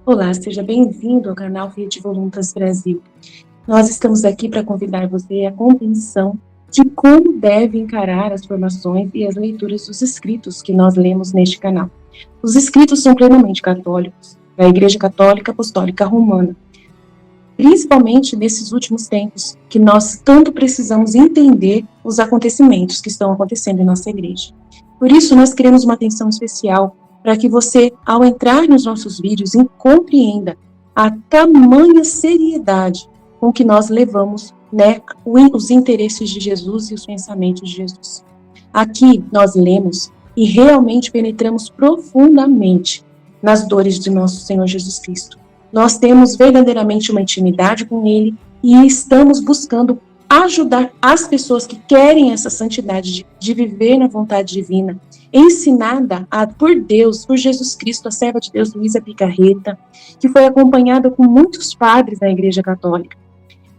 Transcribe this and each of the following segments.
Olá, seja bem-vindo ao canal Rede Voluntas Brasil. Nós estamos aqui para convidar você à compreensão de como deve encarar as formações e as leituras dos escritos que nós lemos neste canal. Os escritos são plenamente católicos, da Igreja Católica Apostólica Romana, principalmente nesses últimos tempos, que nós tanto precisamos entender os acontecimentos que estão acontecendo em nossa igreja. Por isso, nós queremos uma atenção especial para que você, ao entrar nos nossos vídeos, compreenda a tamanha seriedade com que nós levamos, né, os interesses de Jesus e os pensamentos de Jesus. Aqui nós lemos e realmente penetramos profundamente nas dores de nosso Senhor Jesus Cristo. Nós temos verdadeiramente uma intimidade com Ele e estamos buscando ajudar as pessoas que querem essa santidade de viver na vontade divina, ensinada por Deus, por Jesus Cristo, a serva de Deus, Luísa Picarreta, que foi acompanhada com muitos padres da Igreja Católica.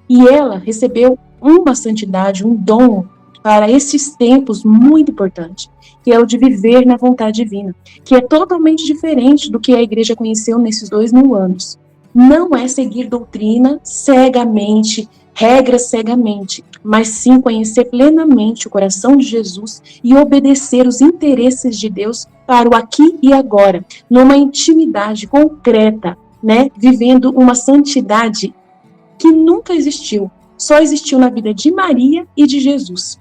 E ela recebeu uma santidade, um dom para esses tempos muito importante, que é o de viver na vontade divina, que é totalmente diferente do que a Igreja conheceu nesses 2000 anos. Não é seguir doutrina cegamente, regras cegamente, mas sim conhecer plenamente o coração de Jesus e obedecer os interesses de Deus para o aqui e agora, numa intimidade concreta, né? Vivendo uma santidade que nunca existiu, só existiu na vida de Maria e de Jesus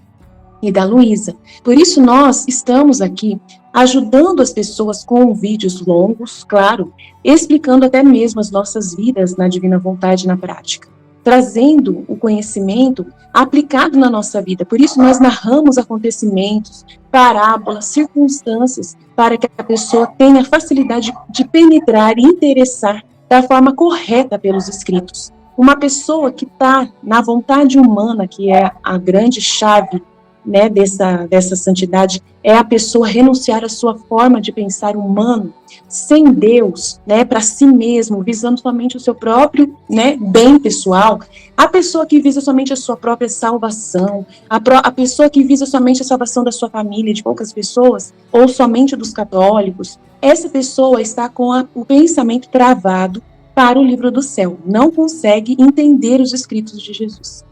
e da Luísa. Por isso nós estamos aqui ajudando as pessoas com vídeos longos, claro, explicando até mesmo as nossas vidas na divina vontade na prática, trazendo o conhecimento aplicado na nossa vida. Por isso nós narramos acontecimentos, parábolas, circunstâncias, para que a pessoa tenha facilidade de penetrar e interessar da forma correta pelos escritos. Uma pessoa que está na vontade humana, que é a grande chave, né, dessa santidade, é a pessoa renunciar à sua forma de pensar humano, sem Deus, né, para si mesmo, visando somente o seu próprio, né, bem pessoal. A pessoa que visa somente a sua própria salvação, a pessoa que visa somente a salvação da sua família, de poucas pessoas, ou somente dos católicos, essa pessoa está com o pensamento travado para o livro do céu, não consegue entender os escritos de Jesus.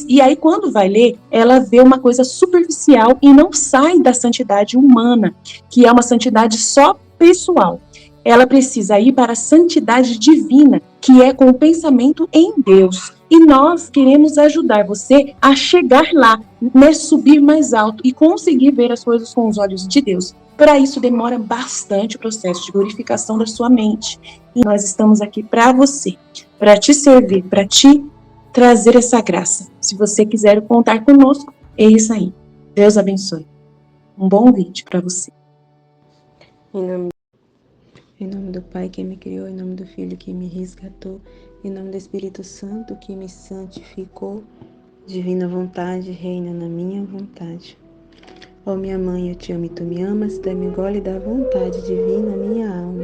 E aí, quando vai ler, ela vê uma coisa superficial e não sai da santidade humana, que é uma santidade só pessoal. Ela precisa ir para a santidade divina, que é com o pensamento em Deus. E nós queremos ajudar você a chegar lá, né, subir mais alto e conseguir ver as coisas com os olhos de Deus. Para isso demora bastante o processo de glorificação da sua mente. E nós estamos aqui para você, para te servir, para te trazer essa graça. Se você quiser contar conosco, é isso aí. Deus abençoe. Um bom vídeo para você. Em nome do Pai que me criou, em nome do Filho que me resgatou, em nome do Espírito Santo que me santificou, divina vontade reina na minha vontade. Ó minha mãe, eu te amo e tu me amas, dá-me gole da vontade divina na minha alma.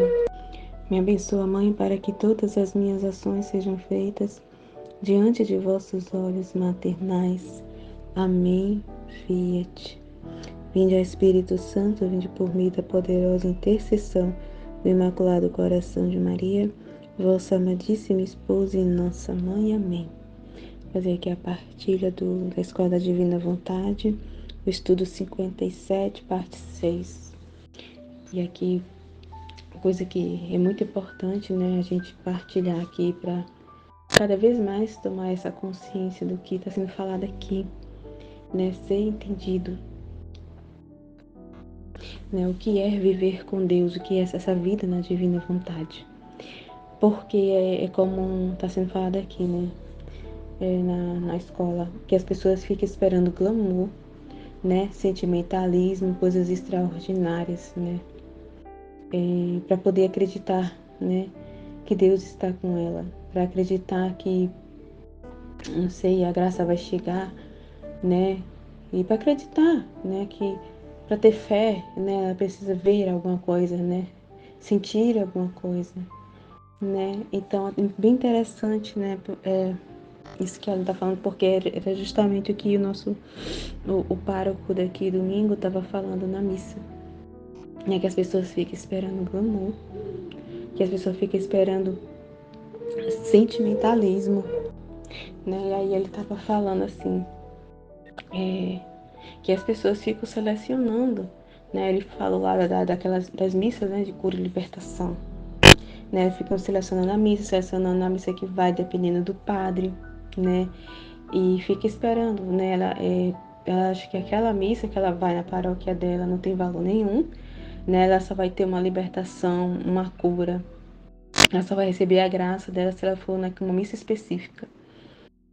Me abençoa, Mãe, para que todas as minhas ações sejam feitas diante de vossos olhos maternais. Amém. Fiat. Vinde, ao Espírito Santo, vinde por meio da poderosa intercessão do Imaculado Coração de Maria, vossa amadíssima esposa e nossa mãe. Amém. Fazer aqui a partilha da Escola da Divina Vontade, o estudo 57, parte 6. E aqui, coisa que é muito importante, né, a gente partilhar aqui para cada vez mais tomar essa consciência do que está sendo falado aqui, né, ser entendido, né, o que é viver com Deus, o que é essa vida na divina vontade. Porque é como está sendo falado aqui, né, na escola, que as pessoas ficam esperando glamour, né, sentimentalismo, coisas extraordinárias, né, para poder acreditar, né, que Deus está com ela, para acreditar que, não sei, a graça vai chegar, né, e para acreditar, né, que para ter fé, né, ela precisa ver alguma coisa, né, sentir alguma coisa, né. Então é bem interessante, né, Isso que ela está falando, porque era justamente o que o pároco daqui domingo estava falando na missa. É que as pessoas ficam esperando glamour, que as pessoas ficam esperando sentimentalismo, né? E aí ele estava falando assim, que as pessoas ficam selecionando, né? Ele falou lá das missas, né, de cura e libertação, né? Ficam selecionando a missa que vai dependendo do padre, né? E fica esperando, né? Ela acha que aquela missa que ela vai na paróquia dela não tem valor nenhum, né? Ela só vai ter uma libertação, uma cura. Ela só vai receber a graça dela se ela for numa missa específica,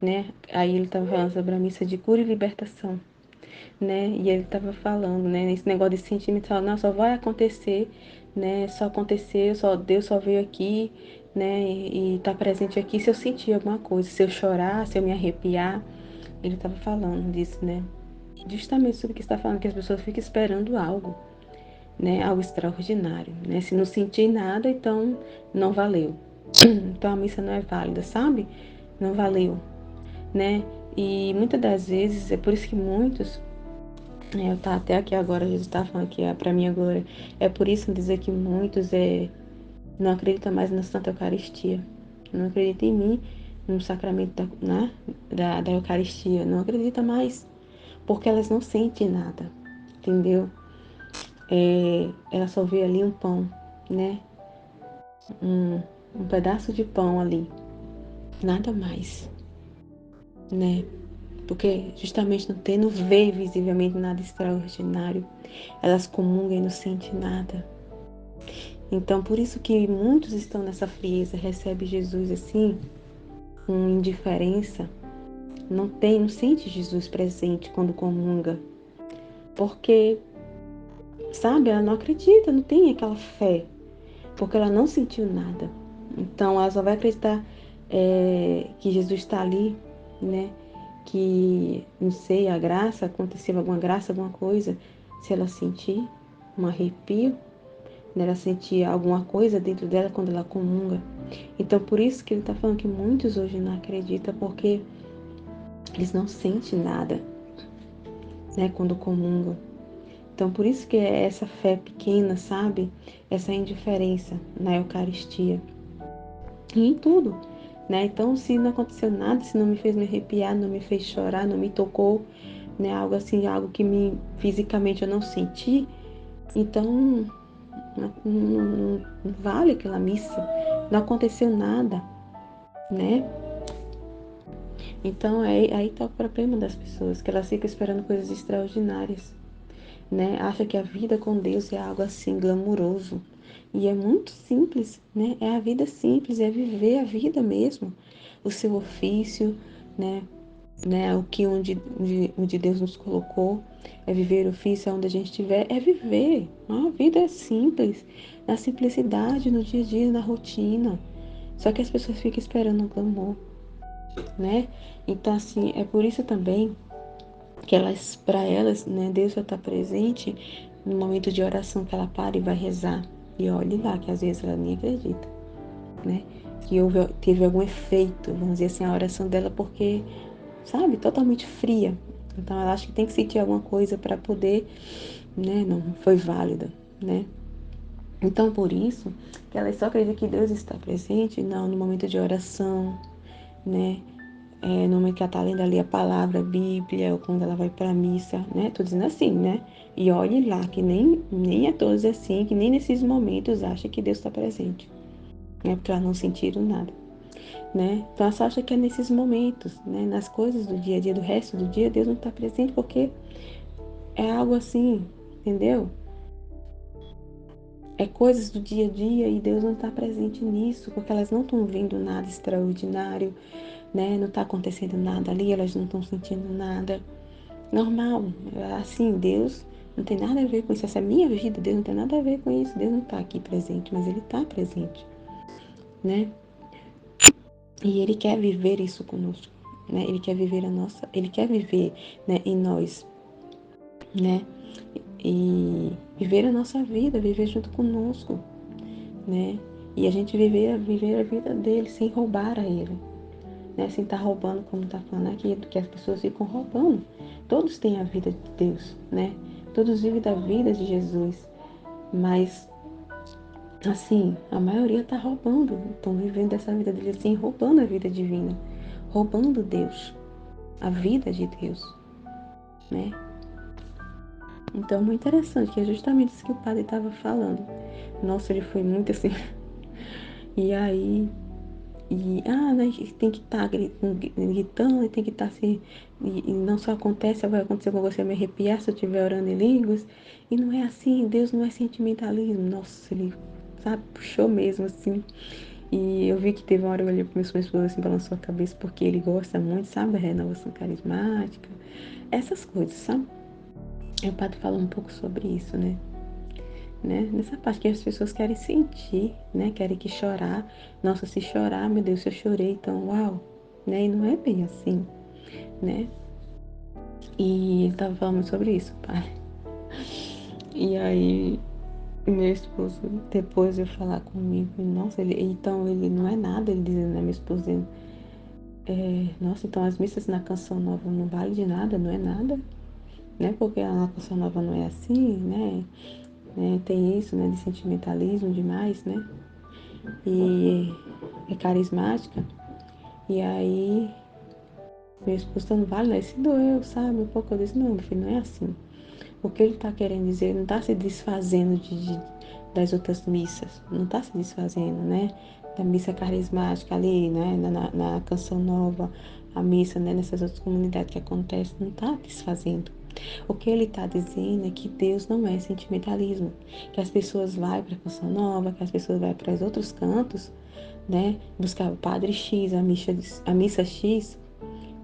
né? Aí ele estava falando sobre a missa de cura e libertação, né? E ele estava falando, né? Esse negócio de sentimental, não, só vai acontecer, né? Só aconteceu, Deus só veio aqui, né? E tá presente aqui se eu sentir alguma coisa, se eu chorar, se eu me arrepiar. Ele estava falando disso, né? Justamente sobre o que está falando, que as pessoas ficam esperando algo, né? Algo extraordinário, né? Se não sentir nada, então não valeu. Então a missa não é válida, sabe? Não valeu, né? E muitas das vezes, é por isso que muitos, eu tá até aqui agora, Jesus está falando que é para minha glória, é por isso dizer que muitos não acreditam mais na Santa Eucaristia, não acreditam em mim, no sacramento da Eucaristia, não acreditam mais, porque elas não sentem nada, entendeu? Ela só vê ali um pão, né? Um pedaço de pão ali, nada mais, né? Porque justamente não vê visivelmente nada extraordinário, elas comungam e não sentem nada. Então, por isso que muitos estão nessa frieza, recebe Jesus assim, com indiferença, não sente Jesus presente quando comunga, porque, sabe, ela não acredita, não tem aquela fé, porque ela não sentiu nada. Então, ela só vai acreditar que Jesus está ali, né? Que, não sei, a graça, aconteceu alguma graça, alguma coisa, se ela sentir um arrepio, né, ela sentir alguma coisa dentro dela quando ela comunga. Então, por isso que ele está falando que muitos hoje não acreditam, porque eles não sentem nada, né, quando comungam. Então, por isso que é essa fé pequena, sabe? Essa indiferença na Eucaristia. E em tudo, né? Então, se não aconteceu nada, se não me fez me arrepiar, não me fez chorar, não me tocou, né? Algo assim, algo que fisicamente eu não senti, então não vale aquela missa. Não aconteceu nada, né? Então, aí tá o problema das pessoas, que elas ficam esperando coisas extraordinárias, né? Acha que a vida com Deus é algo assim glamuroso. E é muito simples, né? É a vida simples, é viver a vida mesmo, o seu ofício, né? O que onde Deus nos colocou, é viver o ofício onde a gente estiver, é viver. A vida é simples, na simplicidade, no dia a dia, na rotina. Só que as pessoas ficam esperando o glamour, né? Então, assim, é por isso também que para elas, né, Deus só está presente no momento de oração que ela para e vai rezar. E olhe lá, que às vezes ela nem acredita, né? Que teve algum efeito, vamos dizer assim, a oração dela, porque, sabe, totalmente fria. Então ela acha que tem que sentir alguma coisa para poder, né? Não foi válida, né? Então por isso que ela só acredita que Deus está presente, não, no momento de oração, né? No momento que ela está lendo ali a palavra, a Bíblia, ou quando ela vai para a missa, né? Tô dizendo assim, né? E olhe lá, que nem é todos assim, que nem nesses momentos acha que Deus está presente, né? Porque elas não sentiram nada, né? Então ela só acha que é nesses momentos, né? Nas coisas do dia a dia, do resto do dia, Deus não está presente, porque é algo assim, entendeu? É coisas do dia a dia e Deus não está presente nisso, porque elas não estão vendo nada extraordinário, né? Não está acontecendo nada ali, elas não estão sentindo nada. Normal, assim, Deus não tem nada a ver com isso. Essa é a minha vida, Deus não tem nada a ver com isso. Deus não está aqui presente, mas Ele está presente, né? E Ele quer viver isso conosco, né? Ele quer viver, né, em nós, né? E viver a nossa vida, viver junto conosco, né? E a gente viver a vida dele sem roubar a ele, né? Sem estar roubando, como está falando aqui, que as pessoas ficam roubando. Todos têm a vida de Deus, né? Todos vivem da vida de Jesus, mas assim, a maioria está roubando, estão vivendo essa vida de assim, roubando a vida divina, roubando Deus, a vida de Deus, né? Então, muito interessante, que é justamente isso que o padre estava falando. Nossa, ele foi muito assim. E aí, né, a gente tem que estar gritando, tem que estar assim, e não só acontece, vai acontecer com você me arrepiar se eu estiver orando em línguas, e não é assim, Deus não é sentimentalismo. Nossa, ele, sabe, puxou mesmo, assim, e eu vi que teve uma hora que eu olhei para meu esposo, assim, balançou a cabeça, porque ele gosta muito, sabe, da renovação carismática, essas coisas, sabe? E o padre fala um pouco sobre isso, né? Nessa parte que as pessoas querem sentir, né? Querem que chorar. Nossa, se chorar, meu Deus, se eu chorei, então, uau, né? E não é bem assim, né? E ele tava falando sobre isso, pai. E aí, meu esposo, depois de falar comigo, nossa, então ele não é nada, ele dizendo, né? Meu esposo dizendo, nossa, então as missas na Canção Nova não valem de nada, não é nada, né? Porque a Canção Nova não é assim, né? Tem isso, né? De sentimentalismo demais, né? E é carismática. E aí, meu esposo não vale, né? Se doeu, sabe? Um pouco eu disse, não, meu filho, não é assim. O que ele está querendo dizer, ele não está se desfazendo das outras missas, não está se desfazendo, né? Da missa carismática ali, né? Na Canção Nova, a missa, né? Nessas outras comunidades que acontece, não está desfazendo. O que ele está dizendo é que Deus não é sentimentalismo, que as pessoas vão para a Canção Nova, que as pessoas vão para os outros cantos, né? Buscar o Padre X, a missa X,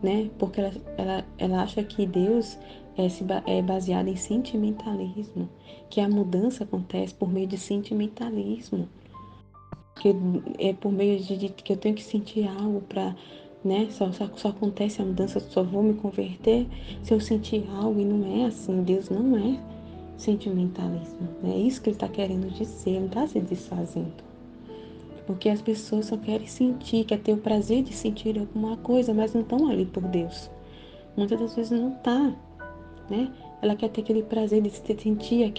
né? Porque ela acha que Deus é baseado em sentimentalismo, que a mudança acontece por meio de sentimentalismo, que é por meio de que eu tenho que sentir algo para, né? Só acontece a mudança, só vou me converter se eu sentir algo, e não é assim. Deus não é sentimentalismo, né? É isso que ele está querendo dizer, ele não está se desfazendo. Porque as pessoas só querem sentir, quer ter o prazer de sentir alguma coisa, mas não estão ali por Deus. Muitas das vezes não tá, né? Ela quer ter aquele prazer de sentir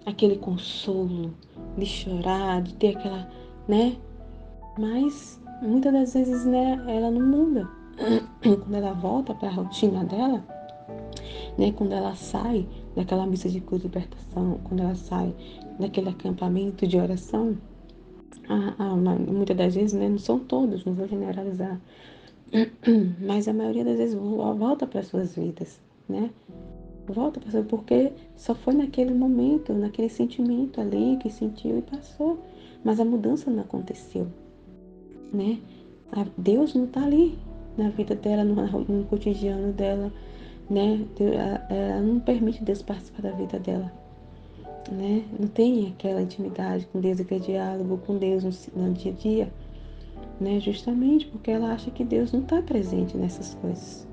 aquele consolo, de chorar, de ter aquela, né? Mas muitas das vezes, né, ela não muda. Quando ela volta para a rotina dela, né? Quando ela sai daquela missa de cura e libertação, quando ela sai daquele acampamento de oração, muitas das vezes, né, não são todos, não vou generalizar, mas a maioria das vezes volta para suas vidas, né? Volta para suas, porque só foi naquele momento, naquele sentimento ali que sentiu e passou, mas a mudança não aconteceu, né? Deus não está ali na vida dela, no cotidiano dela, né? Ela não permite Deus participar da vida dela, né? Não tem aquela intimidade com Deus, aquele diálogo com Deus no dia a dia, né? Justamente porque ela acha que Deus não está presente nessas coisas,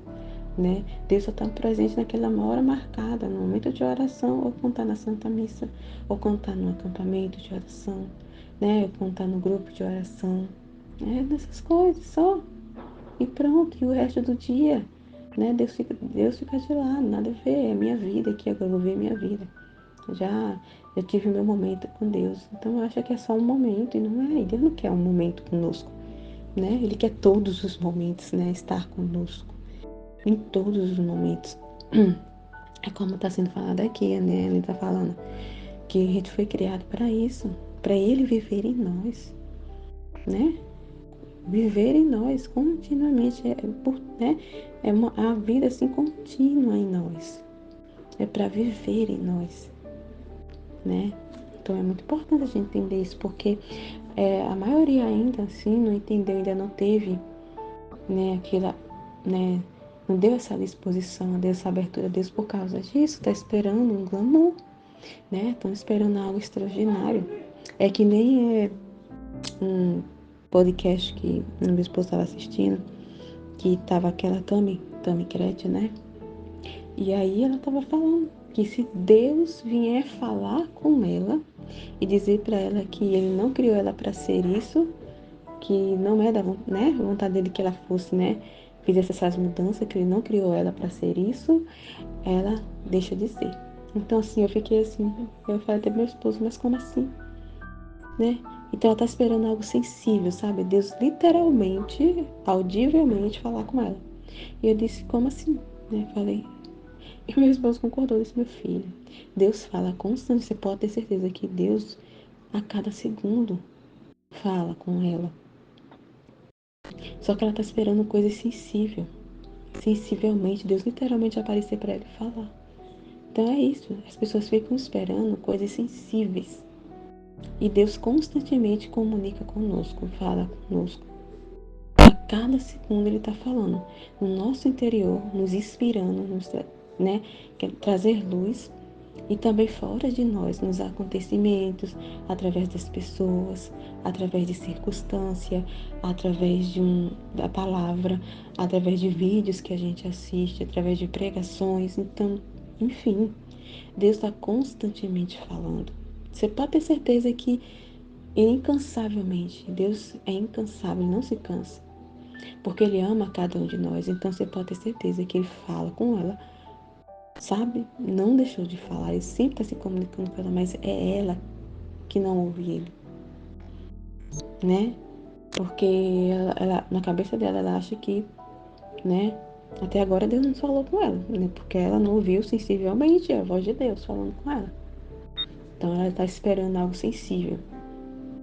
né? Deus só está presente naquela hora marcada, no momento de oração, ou quando está na Santa Missa, ou quando está no acampamento de oração, né? Ou quando está no grupo de oração, né? Nessas coisas só. E pronto, e o resto do dia, né? Deus fica de lado, nada a ver, é a minha vida aqui, agora eu vou ver a minha vida. Já tive meu momento com Deus. Então eu acho que é só um momento, e não é, e Deus não quer um momento conosco, né? Ele quer todos os momentos, né? Estar conosco, em todos os momentos. É como está sendo falado aqui, né? Ele está falando que a gente foi criado para isso, para Ele viver em nós, né? Viver em nós continuamente, né? A vida assim contínua em nós, é para viver em nós, né? Então é muito importante a gente entender isso, porque a maioria ainda assim não entendeu, ainda não teve, né, aquela, né, não deu essa disposição, não deu essa abertura a Deus por causa disso, tá esperando um glamour, né? Estão esperando algo extraordinário. É que nem um podcast que meu esposo estava assistindo, que tava aquela Tami Crete, né? E aí ela estava falando que se Deus vier falar com ela e dizer para ela que ele não criou ela para ser isso, que não é da né, vontade dele que ela fosse, né, fizesse essas mudanças, que ele não criou ela para ser isso, ela deixa de ser. Então, assim, eu fiquei assim, eu falei até pro meu esposo, mas como assim, né? Então ela tá esperando algo sensível, sabe? Deus literalmente, audivelmente falar com ela. E eu disse, como assim? Né? Falei, e meu esposo concordou, disse, meu filho, Deus fala constante, você pode ter certeza que Deus, a cada segundo, fala com ela. Só que ela tá esperando coisa sensível. Sensivelmente, Deus literalmente aparecer para ela e falar. Então é isso, as pessoas ficam esperando coisas sensíveis. E Deus constantemente comunica conosco, fala conosco. A cada segundo Ele está falando no nosso interior, nos inspirando, né, quer trazer luz e também fora de nós, nos acontecimentos, através das pessoas, através de circunstância, através da palavra, através de vídeos que a gente assiste, através de pregações. Então, enfim, Deus está constantemente falando. Você pode ter certeza que incansavelmente, Deus é incansável, não se cansa, porque Ele ama cada um de nós. Então você pode ter certeza que Ele fala com ela, sabe? Não deixou de falar, Ele sempre está se comunicando com ela, mas é ela que não ouve Ele, né? Porque na cabeça dela, ela acha que, né? Até agora Deus não falou com ela, né? Porque ela não ouviu sensivelmente a voz de Deus falando com ela. Então ela está esperando algo sensível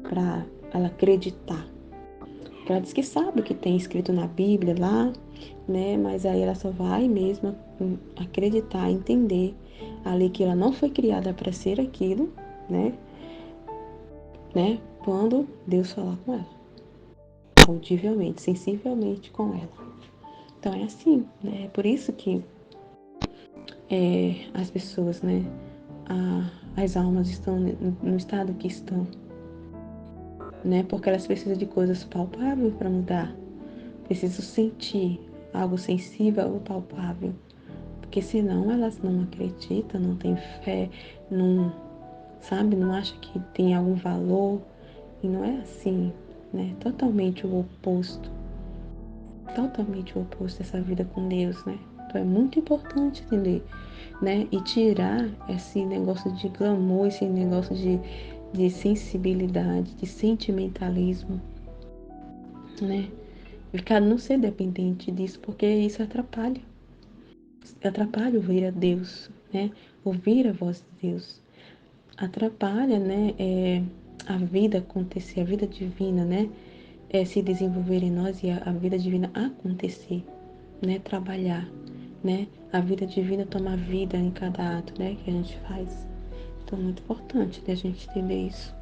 para ela acreditar. Ela diz que sabe o que tem escrito na Bíblia lá, né? Mas aí ela só vai mesmo acreditar, entender ali que ela não foi criada para ser aquilo, né? Quando Deus falar com ela, audivelmente, sensivelmente com ela. Então é assim, né? É por isso que as pessoas, né? As almas estão no estado que estão, né? Porque elas precisam de coisas palpáveis para mudar. Precisam sentir algo sensível, algo palpável. Porque senão elas não acreditam, não têm fé, não, sabe, não acham que tem algum valor. E não é assim, né? Totalmente o oposto. Totalmente o oposto dessa vida com Deus, né? Então é muito importante entender, né? E tirar esse negócio de glamour, esse negócio de sensibilidade, de sentimentalismo, né? Ficar não ser dependente disso, porque isso atrapalha ouvir a Deus, né? Ouvir a voz de Deus. Atrapalha, né? A vida acontecer, a vida divina, né? Se desenvolver em nós e a vida divina acontecer, né? Trabalhar, né? A vida divina tomar vida em cada ato, né? Que a gente faz. Então, é muito importante, né, a gente entender isso.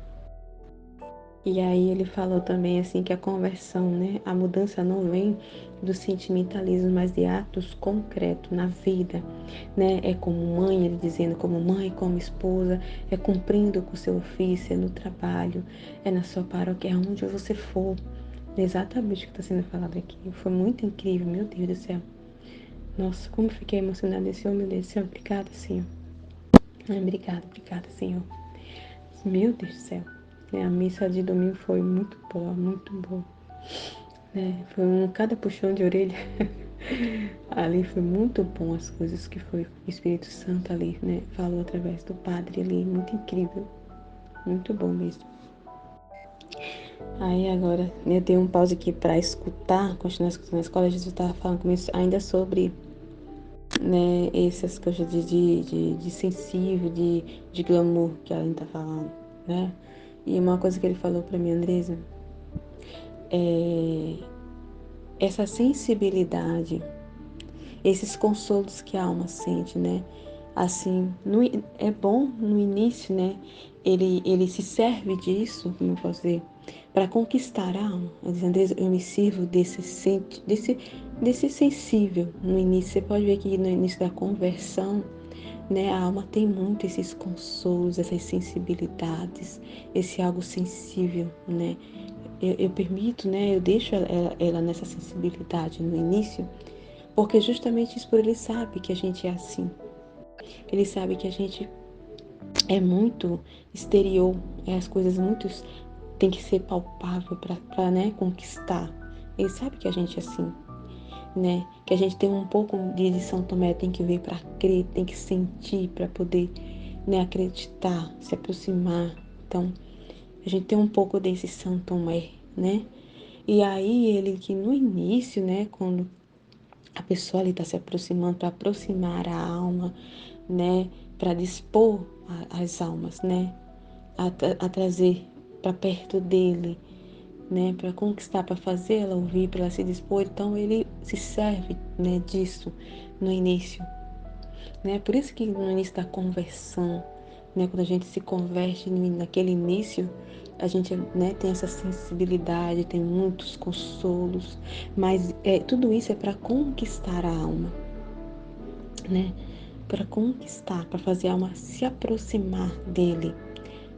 E aí ele falou também assim que a conversão, né, a mudança não vem do sentimentalismo, mas de atos concretos na vida, né? É como mãe, ele dizendo como mãe, como esposa, é cumprindo com o seu ofício, é no trabalho, é na sua paróquia, é onde você for. Exatamente o que está sendo falado aqui. Foi muito incrível, meu Deus do céu. Nossa, como fiquei emocionada esse homem desse Senhor. Obrigada, Senhor. Ai, obrigada, Senhor. Meu Deus do céu. A missa de domingo foi muito boa, muito boa. Foi cada puxão de orelha. Ali foi muito bom as coisas que foi o Espírito Santo ali, né? Falou através do padre ali, muito incrível. Muito bom mesmo. Aí agora, eu dei um pause aqui para escutar, continuar escutando na escola. Jesus estava falando comigo ainda sobre, né, essas coisas de sensível, de glamour que ela está falando, né? E uma coisa que ele falou para mim, Andresa, é essa sensibilidade, esses consolos que a alma sente, né? Assim, é bom no início, né? Ele se serve disso, como eu posso dizer, para conquistar a alma. Eu me sirvo desse sensível no início. Você pode ver que no início da conversão, né? A alma tem muito esses consolos, essas sensibilidades, esse algo sensível, né? Eu permito, né? Eu deixo ela nessa sensibilidade no início, porque justamente isso por ele sabe que a gente é assim. Ele sabe que a gente é muito exterior, as coisas muito tem que ser palpável para, né, conquistar. Ele sabe que a gente é assim, né? Que a gente tem um pouco de São Tomé, tem que ver para crer, tem que sentir para poder, né, acreditar, se aproximar. Então, a gente tem um pouco desse São Tomé, né? E aí ele que no início, né, quando a pessoa ali está se aproximando para aproximar a alma, né, para dispor as almas, né, a trazer para perto dele, né, para conquistar, para fazer ela ouvir, para ela se dispor. Então ele se serve, né, disso no início, né? Por isso que no início da conversão, né, quando a gente se converte naquele início, a gente, né, tem essa sensibilidade, tem muitos consolos, mas tudo isso é para conquistar a alma, né? Para conquistar, para fazer a alma se aproximar dele,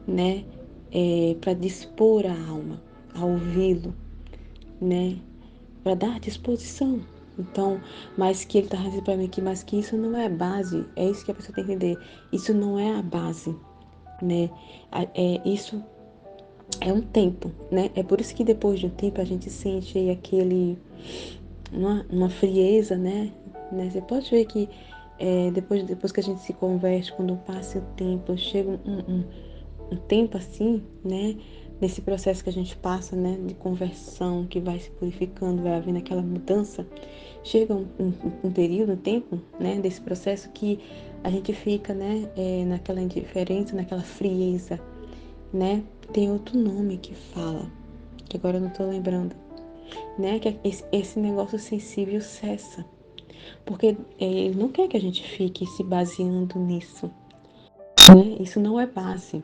né? Para dispor a alma a ouvi-lo, né? Para dar disposição. Então, mas que ele está dizendo para mim que, mas que isso não é base, é isso que a pessoa tem que entender. Isso não é a base, né? Isso é um tempo, né? É por isso que depois de um tempo a gente sente aí uma frieza, né? Você pode ver que depois que a gente se converte, quando passa o tempo, chega um tempo assim, né? Nesse processo que a gente passa, né? De conversão, que vai se purificando, vai havendo aquela mudança. Chega um período, um tempo, né? Desse processo que a gente fica, né? Naquela indiferença, naquela frieza, né? Tem outro nome que fala, que agora eu não tô lembrando, né? Que esse negócio sensível cessa. Porque ele não quer que a gente fique se baseando nisso, né? Isso não é base.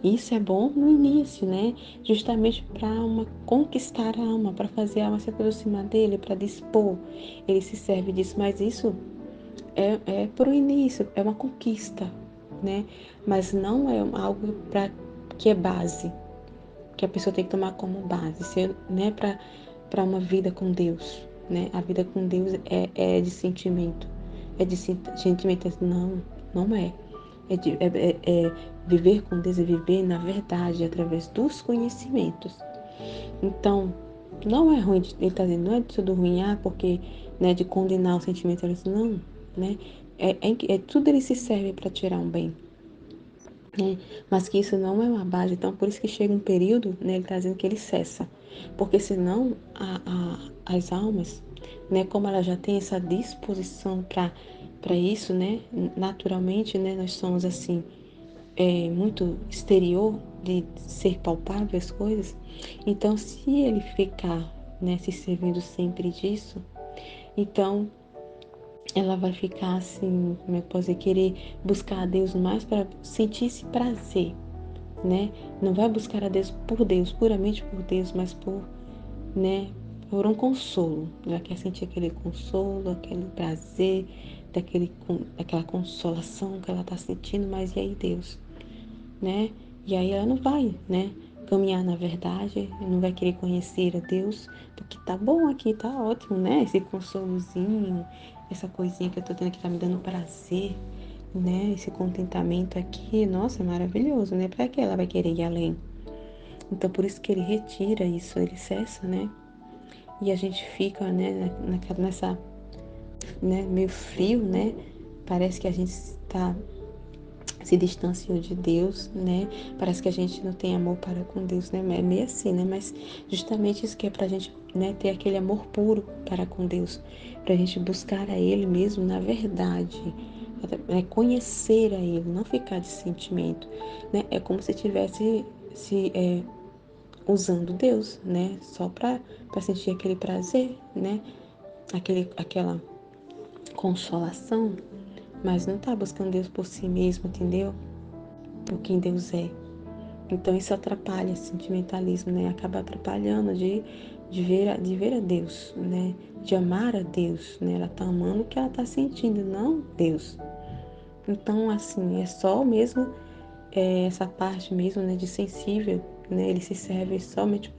Isso é bom no início, né? Justamente para conquistar a alma, para fazer a alma se aproximar dele, para dispor. Ele se serve disso, mas isso é para o início, é uma conquista, né? Mas não é algo que é base, que a pessoa tem que tomar como base, né? Para uma vida com Deus, né? A vida com Deus é de sentimento, é de sentimento. Não é. É viver com Deus, é viver na verdade, através dos conhecimentos. Então, não é ruim, ele está dizendo, não é de tudo ruim, porque, né, de condenar o sentimentalismo, não, né? Tudo ele se serve para tirar um bem, né? Mas que isso não é uma base. Então, por isso que chega um período, né, ele está dizendo que ele cessa. Porque senão as almas, né, como ela já tem essa disposição para isso, né, naturalmente, né, nós somos assim, muito exterior, de ser palpável as coisas. Então, se ele ficar, né, se servindo sempre disso, então ela vai ficar assim, como é que eu posso dizer, querer buscar a Deus mais para sentir esse prazer, né? Não vai buscar a Deus, puramente por Deus, mas né, por um consolo. Ela quer sentir aquele consolo, aquele prazer, daquela consolação que ela está sentindo, mas e aí Deus, né? E aí ela não vai, né, caminhar na verdade, não vai querer conhecer a Deus, porque tá bom aqui, tá ótimo, né? Esse consolozinho, essa coisinha que eu tô tendo que tá me dando prazer, né? Esse contentamento aqui, nossa, maravilhoso, né? Para que ela vai querer ir além? Então por isso que ele retira isso, ele cessa, né? E a gente fica, né, nessa, né, meio frio, né? Parece que a gente está se distanciou de Deus, né? Parece que a gente não tem amor para com Deus, né? É meio assim, né? Mas justamente isso que é pra gente, né, ter aquele amor puro para com Deus, pra gente buscar a Ele mesmo na verdade, né? Conhecer a Ele, não ficar de sentimento, né? É como se tivesse usando Deus, né? Só para sentir aquele prazer, né? Aquela consolação, mas não tá buscando Deus por si mesmo, entendeu? Por quem Deus é. Então isso atrapalha esse sentimentalismo, né? Acaba atrapalhando de ver a Deus, né? De amar a Deus, né? Ela tá amando o que ela tá sentindo, não Deus. Então, assim, é só mesmo essa parte mesmo, né? De sensível, né? Ele se serve somente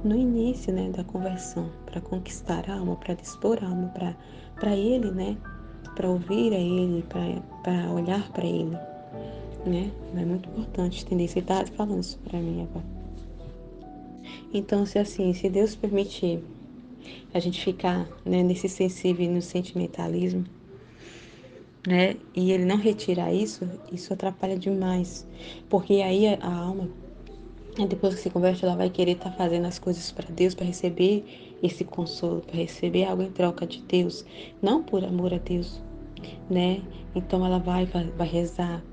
no início, né? Da conversão, para conquistar a alma, para dispor a alma para Ele, né? Para ouvir a Ele, para olhar para Ele, né? É muito importante entender. Você tá falando isso para mim agora. Então, se Deus permitir a gente ficar, né, nesse sensível e no sentimentalismo, né, e Ele não retirar isso, isso atrapalha demais. Porque aí a alma, depois que se converte, ela vai querer estar fazendo as coisas para Deus, para receber esse consolo, para receber algo em troca de Deus, não por amor a Deus, né? Então ela vai rezar,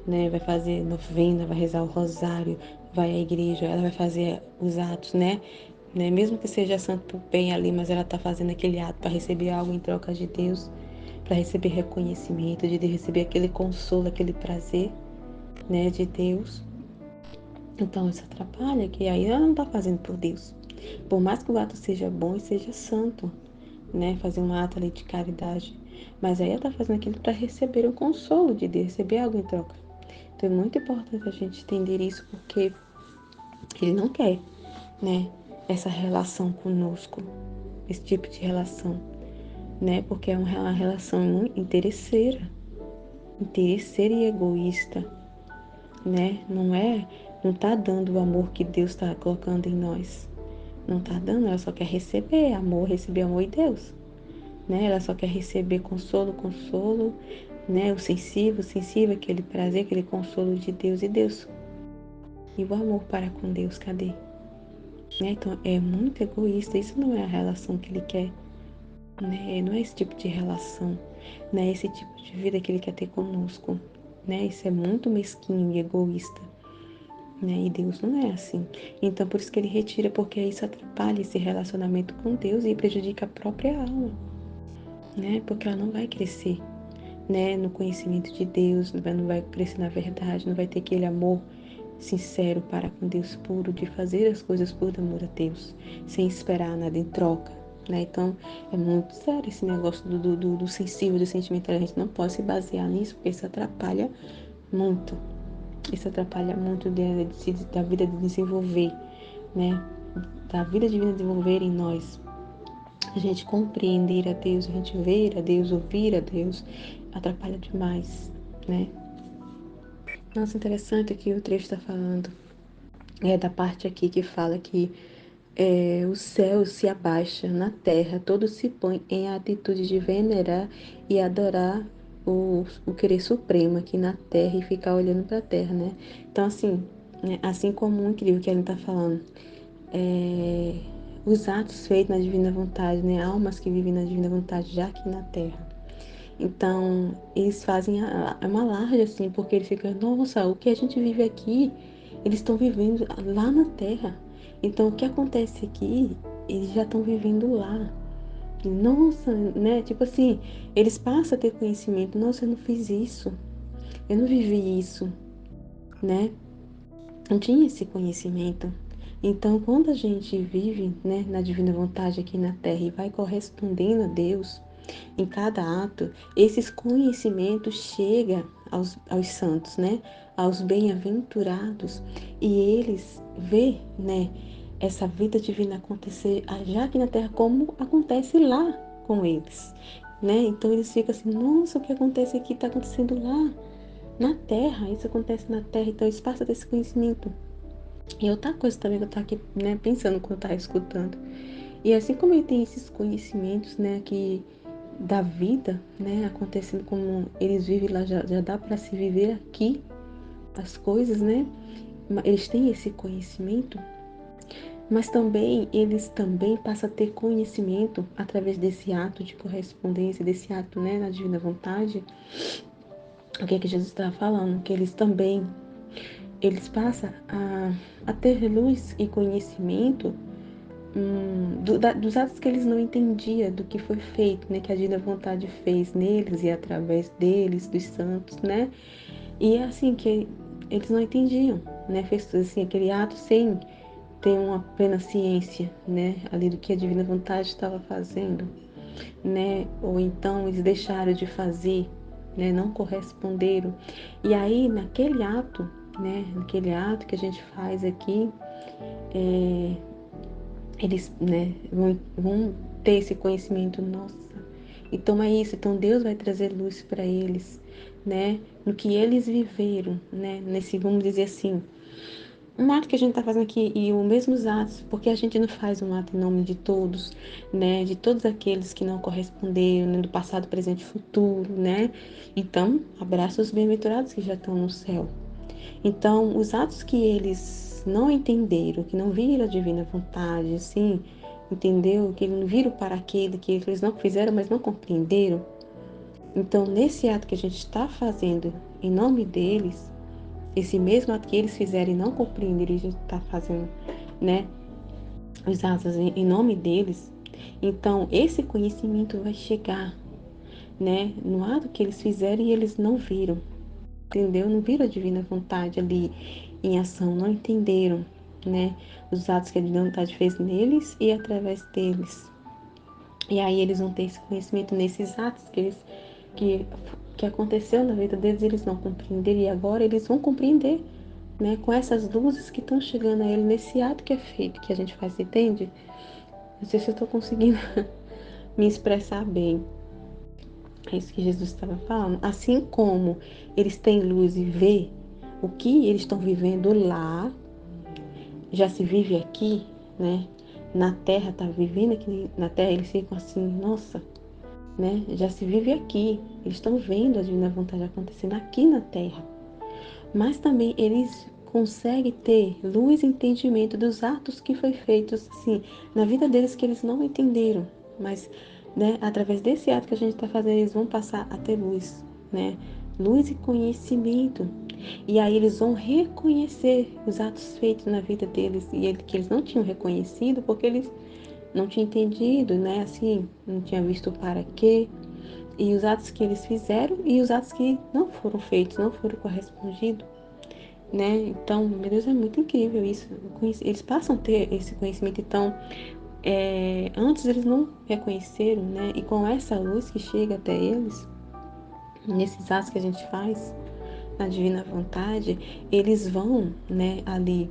né? Vai fazer novena, vai rezar o rosário, vai à igreja, ela vai fazer os atos, né? Mesmo que seja santo por bem ali, mas ela está fazendo aquele ato para receber algo em troca de Deus, para receber reconhecimento, de receber aquele consolo, aquele prazer, né, de Deus. Então isso atrapalha, que aí ela não está fazendo por Deus. Por mais que o ato seja bom e seja santo, né, fazer um ato ali de caridade, mas aí ela está fazendo aquilo para receber o consolo de Deus, receber algo em troca. Então é muito importante a gente entender isso, porque Ele não quer, né, essa relação conosco, esse tipo de relação, né, porque é uma relação interesseira e egoísta, né, não tá dando o amor que Deus está colocando em nós, não tá dando, ela só quer receber amor de Deus, né, ela só quer receber consolo, né, o sensível, aquele prazer, aquele consolo de Deus, e Deus. E o amor para com Deus, cadê? Né? Então é muito egoísta, isso não é a relação que ele quer, né? Não é esse tipo de relação, não é esse tipo de vida que ele quer ter conosco, né? Isso é muito mesquinho e egoísta, né? E Deus não é assim. Então por isso que ele retira, porque isso atrapalha esse relacionamento com Deus e prejudica a própria alma, né? Porque ela não vai crescer, né? No conhecimento de Deus, não vai crescer na verdade, não vai ter aquele amor sincero para com Deus, puro, de fazer as coisas por amor a Deus, sem esperar nada em troca, né? Então, é muito sério esse negócio do sensível, do sentimental. A gente não pode se basear nisso, porque isso atrapalha muito. Isso atrapalha muito da vida de desenvolver, né? Da vida divina desenvolver em nós. A gente compreender a Deus, a gente ver a Deus, ouvir a Deus, atrapalha demais, né? Nossa, interessante que o trecho está falando. É da parte aqui que fala que o céu se abaixa na terra, todo se põe em atitude de venerar e adorar o querer supremo aqui na terra e ficar olhando para a terra, né? Então, assim, assim como incrível que ele está falando, é, os atos feitos na divina vontade, né? Almas que vivem na divina vontade já aqui na terra. Então, eles fazem uma alarde, assim, porque eles ficam, nossa, o que a gente vive aqui, eles estão vivendo lá na Terra. Então, o que acontece aqui, eles já estão vivendo lá. Nossa, né? Tipo assim, eles passam a ter conhecimento. Nossa, eu não fiz isso. Eu não vivi isso, né? Não tinha esse conhecimento. Então, quando a gente vive, né, na divina vontade aqui na Terra e vai correspondendo a Deus, em cada ato, esses conhecimentos chegam aos santos, né? Aos bem-aventurados, e eles vê, né, essa vida divina acontecer já aqui na Terra como acontece lá com eles, né? Então eles ficam assim, nossa, o que acontece aqui está acontecendo lá na Terra, isso acontece na Terra, então eles passam desse conhecimento. E outra coisa também que eu estava aqui, né, pensando quando eu estava escutando, e assim como ele tem esses conhecimentos, né, que da vida, né, acontecendo como eles vivem lá, já dá para se viver aqui as coisas, né? Eles têm esse conhecimento, mas também eles também passam a ter conhecimento através desse ato de correspondência, desse ato, né, na divina vontade. O que é que Jesus estava falando? Que eles passam a ter luz e conhecimento dos atos que eles não entendiam, do que foi feito, né? Que a divina vontade fez neles e através deles, dos santos, né? E é assim que eles não entendiam, né? Fez assim, aquele ato sem ter uma plena ciência, né? Ali do que a divina vontade estava fazendo, né? Ou então eles deixaram de fazer, né? Não corresponderam. E aí, naquele ato, né? Naquele ato que a gente faz aqui, eles, né, vão ter esse conhecimento, nossa. Então é isso, então Deus vai trazer luz para eles, né, no que eles viveram, né, nesse, vamos dizer assim, um ato que a gente está fazendo aqui e os mesmos atos, porque a gente não faz um ato em nome de todos, né? De todos aqueles que não corresponderam, né? Do passado, presente e futuro, né? Então, abraça os bem-aventurados que já estão no céu. Então, os atos que eles não entenderam, que não viram a divina vontade, assim, entendeu? Que eles não viram para aquele que eles não fizeram, mas não compreenderam. Então, nesse ato que a gente está fazendo em nome deles, esse mesmo ato que eles fizeram e não compreenderam, a gente está fazendo, né, os atos em nome deles. Então, esse conhecimento vai chegar, né, no ato que eles fizeram e eles não viram, entendeu? Não viram a divina vontade ali em ação, não entenderam, né, os atos que a divina vontade fez neles e através deles. E aí eles vão ter esse conhecimento nesses atos que, que aconteceu na vida deles, eles não compreenderam e agora eles vão compreender, né? Com essas luzes que estão chegando a ele nesse ato que é feito, que a gente faz, entende? Não sei se eu estou conseguindo me expressar bem. É isso que Jesus estava falando. Assim como eles têm luz e vê o que eles estão vivendo lá, já se vive aqui, né? Na Terra, tá vivendo aqui na Terra, eles ficam assim, nossa, né? Já se vive aqui. Eles estão vendo a divina vontade acontecendo aqui na Terra. Mas também eles conseguem ter luz e entendimento dos atos que foi feitos assim na vida deles que eles não entenderam, mas, né, através desse ato que a gente está fazendo eles vão passar a ter luz, né, luz e conhecimento, e aí eles vão reconhecer os atos feitos na vida deles e que eles não tinham reconhecido porque eles não tinham entendido, né, assim, não tinha visto o para quê. E os atos que eles fizeram e os atos que não foram feitos, não foram correspondidos, né? Então, meu Deus, é muito incrível isso. Eles passam a ter esse conhecimento. Então, antes eles não reconheceram, né? E com essa luz que chega até eles, nesses atos que a gente faz, na divina vontade, eles vão, né, ali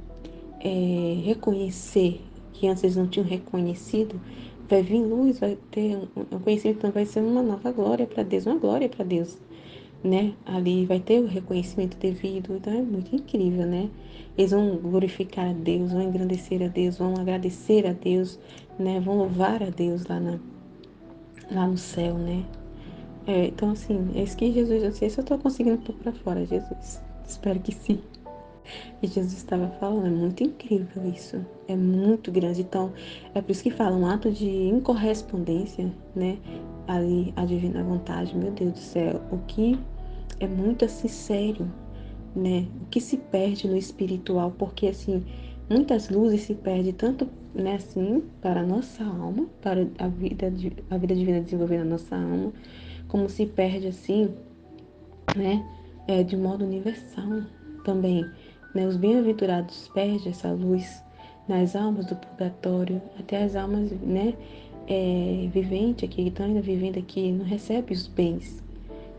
reconhecer que antes eles não tinham reconhecido. Vai vir luz, vai ter um conhecimento, então vai ser uma nova glória para Deus, uma glória para Deus, né? Ali vai ter o reconhecimento devido, então é muito incrível, né? Eles vão glorificar a Deus, vão engrandecer a Deus, vão agradecer a Deus, né? Vão louvar a Deus lá no céu, né? Então, assim, é isso que Jesus, não sei se eu tô conseguindo pôr pra fora, Jesus. Espero que sim. E Jesus estava falando, é muito incrível isso, é muito grande. Então, é por isso que fala, um ato de incorrespondência, né? Ali, a divina vontade, meu Deus do céu, o que é muito assim sério, né? O que se perde no espiritual, porque assim, muitas luzes se perdem tanto, né, assim, para a nossa alma, para a vida divina desenvolver na nossa alma, como se perde assim, né, de modo universal também, né? Os bem-aventurados perdem essa luz nas almas do purgatório, até as almas, né, viventes aqui, que estão ainda vivendo aqui, não recebem os bens,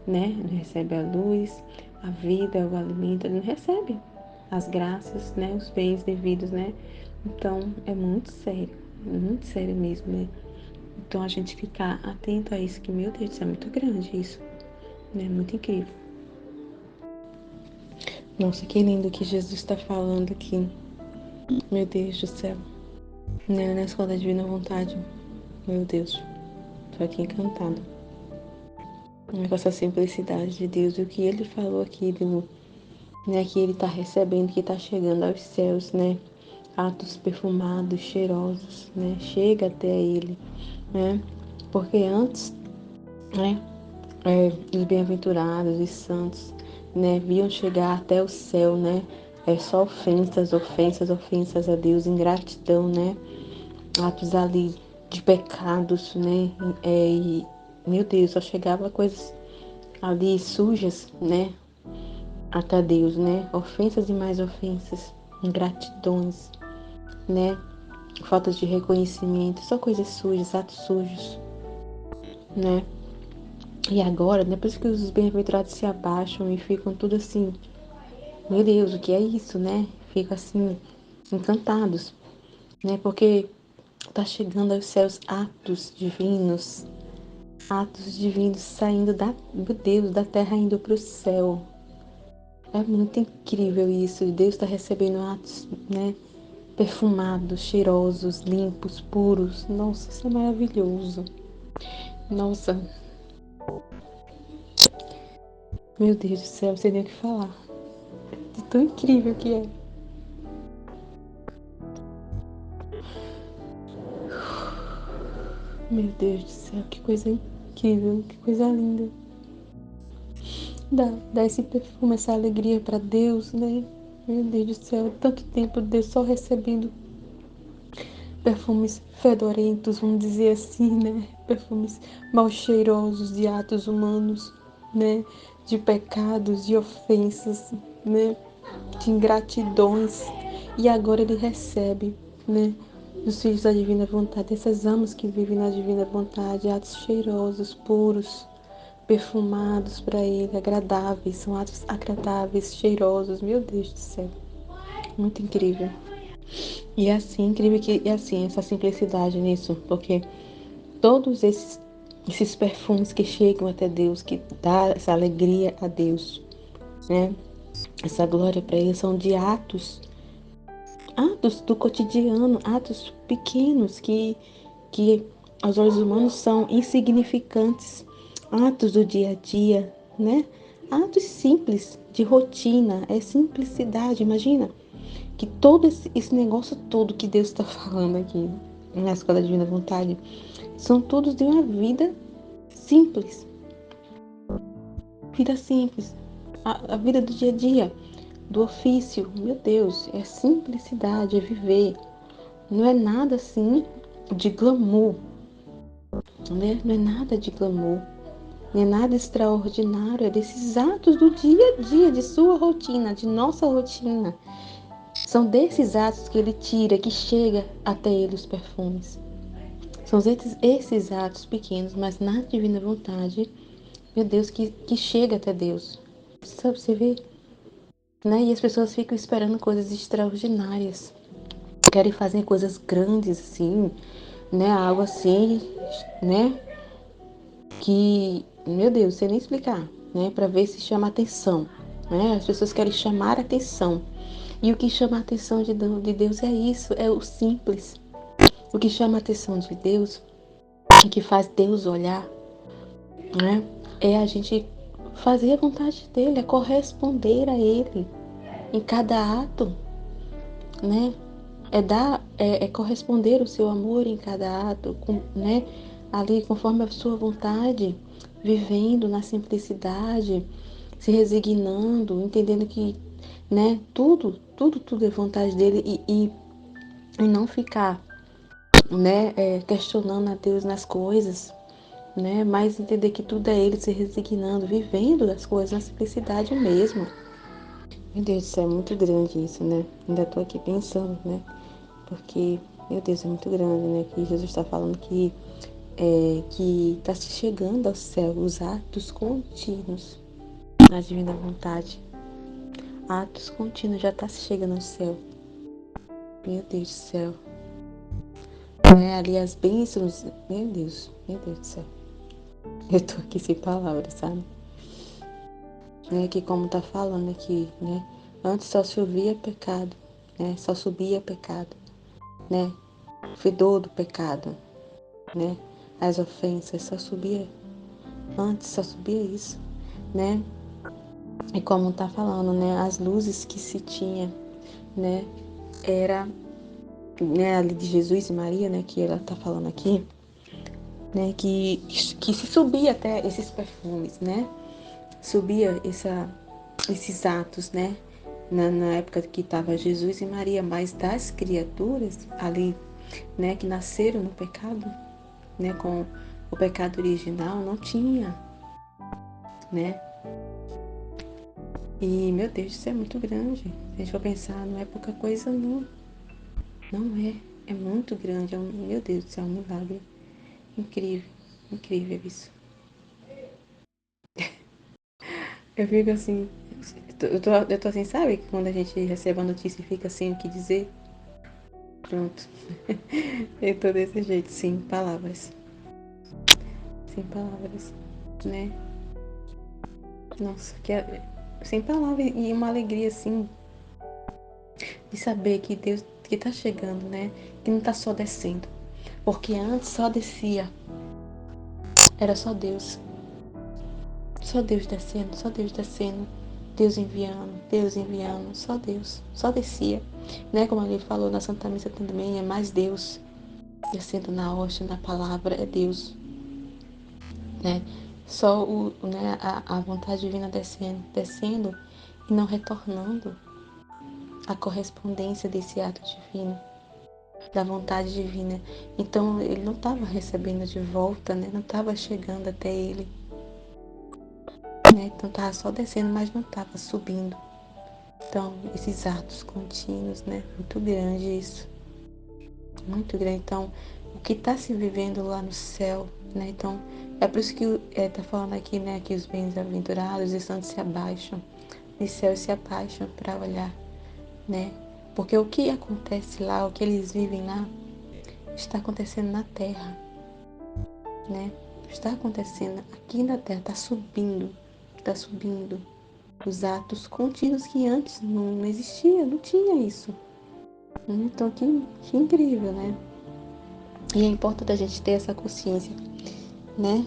né? Não recebe a luz, a vida, o alimento, ele não recebe as graças, né? Os bens devidos, né? Então, é muito sério mesmo, né? Então, a gente ficar atento a isso, que, meu Deus, isso é muito grande isso, né? Muito incrível. Nossa, que lindo que Jesus está falando aqui. Meu Deus do céu. Né? Na escola da Divina Vontade. Meu Deus. Tô aqui encantada. Com essa simplicidade de Deus. E o que ele falou aqui, né, que ele está recebendo, que está chegando aos céus, né? Atos perfumados, cheirosos, né? Chega até ele, né? Porque antes, né? Os bem-aventurados e santos, né? Viam chegar até o céu, né? Só ofensas, ofensas, ofensas a Deus, ingratidão, né? Atos ali de pecados, né? E, meu Deus, só chegava coisas ali sujas, né? Até Deus, né? Ofensas e mais ofensas, ingratidões, né? Falta de reconhecimento, só coisas sujas, atos sujos, né? E agora, depois que os bem-aventurados se abaixam e ficam tudo assim, meu Deus, o que é isso, né? Ficam assim, encantados, né? Porque tá chegando aos céus atos divinos saindo meu Deus, da terra indo para o céu, É muito incrível isso. Deus está recebendo atos, né? Perfumados, cheirosos, limpos, puros. Nossa, isso é maravilhoso. Nossa, meu Deus do céu, não sei nem o que falar. De tão incrível que é. Meu Deus do céu, que coisa incrível, que coisa linda. Dá esse perfume, essa alegria para Deus, né? Meu Deus do céu, tanto tempo Deus só recebendo perfumes fedorentos, vamos dizer assim, né? Perfumes mal cheirosos de atos humanos, né? De pecados, de ofensas, né? De ingratidões. E agora ele recebe, né? Dos filhos da divina vontade, essas almas que vivem na divina vontade, atos cheirosos, puros, perfumados para ele, agradáveis, são atos agradáveis, cheirosos, meu Deus do céu, muito incrível. E é assim, incrível que é assim, essa simplicidade nisso, porque todos esses perfumes que chegam até Deus, que dá essa alegria a Deus, né? Essa glória para ele são de atos do cotidiano, atos pequenos que aos olhos humanos são insignificantes, atos do dia a dia, né? Atos simples, de rotina, é simplicidade, imagina que todo esse negócio todo que Deus está falando aqui na Escola Divina Vontade são todos de uma simples, vida simples, a vida do dia a dia, do ofício, meu Deus, é simplicidade, é viver, não é nada assim de glamour, né? Não é nada de glamour, não é nada extraordinário, é desses atos do dia a dia, de sua rotina, de nossa rotina. São desses atos que ele tira, que chega até ele os perfumes. São esses atos pequenos, mas na divina vontade, meu Deus, que chega até Deus. Sabe, você vê, né? E as pessoas ficam esperando coisas extraordinárias. Querem fazer coisas grandes, assim, né? Algo assim, né? Que, meu Deus, sei nem explicar, né? Para ver se chama atenção, né? As pessoas querem chamar atenção. E o que chama a atenção de Deus é isso, é o simples. O que chama a atenção de Deus, o que faz Deus olhar, né? É a gente fazer a vontade dele, é corresponder a ele em cada ato, né? É corresponder o seu amor em cada ato, né? Ali conforme a sua vontade, vivendo na simplicidade, se resignando, entendendo que, né? Tudo é vontade dele e não ficar, né? Questionando a Deus nas coisas, né? Mas entender que tudo é ele, se resignando, vivendo as coisas na simplicidade mesmo. Meu Deus do céu, é muito grande isso, né? Ainda tô aqui pensando, né? Porque, meu Deus, é muito grande, né? Que Jesus está falando que está se chegando ao céu, os atos contínuos na divina vontade. Atos contínuos já está se chegando ao céu. Meu Deus do céu. Né? Ali as bênçãos, meu Deus do céu. Eu tô aqui sem palavras, sabe? Né? Que como tá falando aqui, né? Antes só se ouvia pecado, né? Só subia pecado, né? O fedor do pecado, né? As ofensas, antes só subia isso, né? E como tá falando, né? As luzes que se tinha, né? Era, né? Ali de Jesus e Maria, né? Que ela tá falando aqui, né? Que se subia até esses perfumes, né? Subia esses atos, né? Na época que estava Jesus e Maria, mas das criaturas ali, né? Que nasceram no pecado, né? Com o pecado original, não tinha, né? E, meu Deus, isso é muito grande. Se a gente for pensar, não é pouca coisa, não. Não é. É muito grande. Meu Deus do céu, é um milagre. Incrível. Incrível isso. Eu fico assim. Eu tô assim, sabe? Quando a gente recebe a notícia e fica sem o que dizer. Pronto. Eu tô desse jeito, sem palavras. Sem palavras. Né? Nossa, sem palavras, e uma alegria assim de saber que Deus que tá chegando, né? Que não tá só descendo. Porque antes só descia, era só Deus descendo, só Deus descendo, Deus enviando, só descia. Né? Como ele falou na Santa Missa também, é mais Deus descendo na hóstia, na palavra, é Deus. Né? Só né, a vontade divina descendo e não retornando a correspondência desse ato divino, da vontade divina. Então ele não estava recebendo de volta, né? Não estava chegando até ele. Né? Então estava só descendo, mas não estava subindo. Então, esses atos contínuos, né? Muito grande isso. Muito grande. Então, o que está se vivendo lá no céu, né? Então, é por isso que está falando aqui, né? Que os bem-aventurados e santos se abaixam, de céu se abaixam para olhar, né? Porque o que acontece lá, o que eles vivem lá, está acontecendo na terra, né? Está acontecendo aqui na terra, está subindo os atos contínuos que antes não existia, não tinha isso. Então, que incrível, né? E é importante a gente ter essa consciência, né?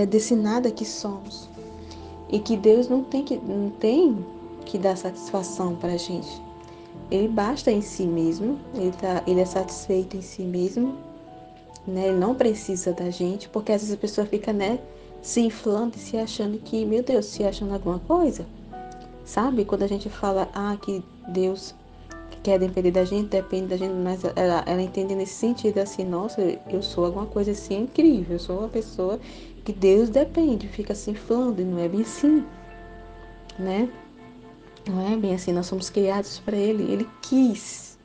Desse nada que somos. E que Deus não tem que dar satisfação para a gente. Ele basta em si mesmo, ele é satisfeito em si mesmo, né? Ele não precisa da gente, porque às vezes a pessoa fica, né, se inflando e se achando que, meu Deus, se achando alguma coisa. Sabe? Quando a gente fala, que Deus quer depender da gente, depende da gente, mas ela entende nesse sentido assim, nossa, eu sou alguma coisa assim incrível, eu sou uma pessoa que Deus depende, fica se inflando, e não é bem assim, né? Não é bem assim, nós somos criados para Ele quis